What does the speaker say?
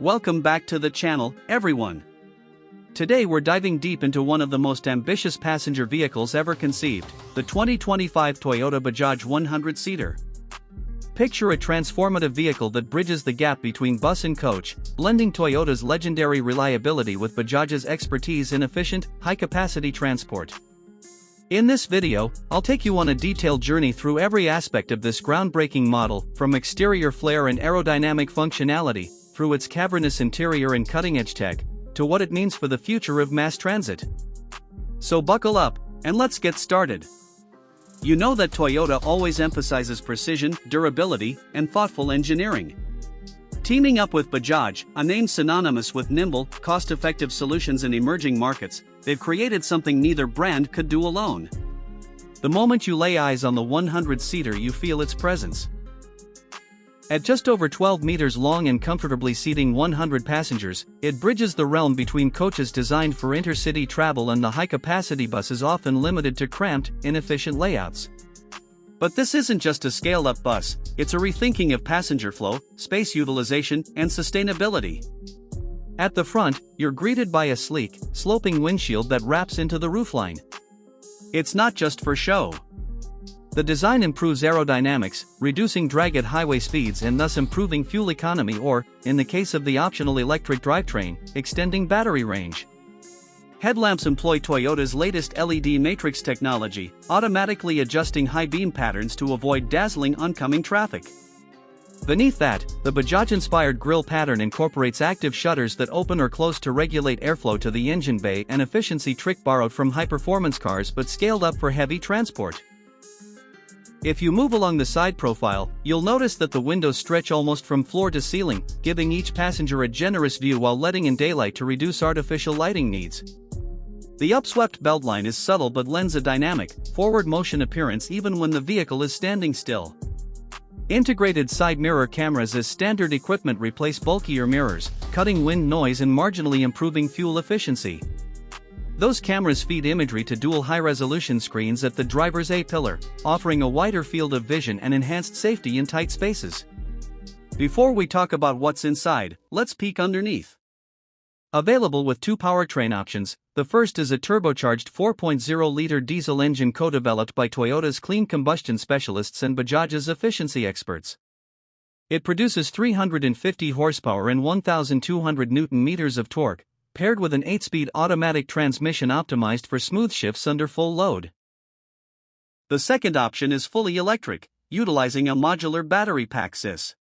Welcome back to the channel, everyone. Today we're diving deep into one of the most ambitious passenger vehicles ever conceived, the 2025 Toyota Bajaj 100-seater. Picture a transformative vehicle that bridges the gap between bus and coach, blending Toyota's legendary reliability with Bajaj's expertise in efficient, high-capacity transport. In this video, I'll take you on a detailed journey through every aspect of this groundbreaking model, from exterior flair and aerodynamic functionality, through its cavernous interior and cutting-edge tech, to what it means for the future of mass transit. So buckle up, and let's get started. You know that Toyota always emphasizes precision, durability, and thoughtful engineering. Teaming up with Bajaj, a name synonymous with nimble, cost-effective solutions in emerging markets, they've created something neither brand could do alone. The moment you lay eyes on the 100-seater, you feel its presence. At just over 12 meters long and comfortably seating 100 passengers, it bridges the realm between coaches designed for intercity travel and the high-capacity buses often limited to cramped, inefficient layouts. But this isn't just a scaled-up bus, it's a rethinking of passenger flow, space utilization, and sustainability. At the front, you're greeted by a sleek, sloping windshield that wraps into the roofline. It's not just for show. The design improves aerodynamics, reducing drag at highway speeds and thus improving fuel economy or, in the case of the optional electric drivetrain, extending battery range. Headlamps employ Toyota's latest LED matrix technology, automatically adjusting high beam patterns to avoid dazzling oncoming traffic. Beneath that, the Bajaj-inspired grille pattern incorporates active shutters that open or close to regulate airflow to the engine bay, an efficiency trick borrowed from high-performance cars but scaled up for heavy transport. If you move along the side profile, you'll notice that the windows stretch almost from floor to ceiling, giving each passenger a generous view while letting in daylight to reduce artificial lighting needs. The upswept beltline is subtle but lends a dynamic, forward motion appearance even when the vehicle is standing still. Integrated side mirror cameras as standard equipment replace bulkier mirrors, cutting wind noise and marginally improving fuel efficiency. Those cameras feed imagery to dual high-resolution screens at the driver's A-pillar, offering a wider field of vision and enhanced safety in tight spaces. Before we talk about what's inside, let's peek underneath. Available with two powertrain options, the first is a turbocharged 4.0-liter diesel engine co-developed by Toyota's clean combustion specialists and Bajaj's efficiency experts. It produces 350 horsepower and 1,200 Newton-meters of torque, paired with an 8-speed automatic transmission optimized for smooth shifts under full load. The second option is fully electric, utilizing a modular battery pack (SiS).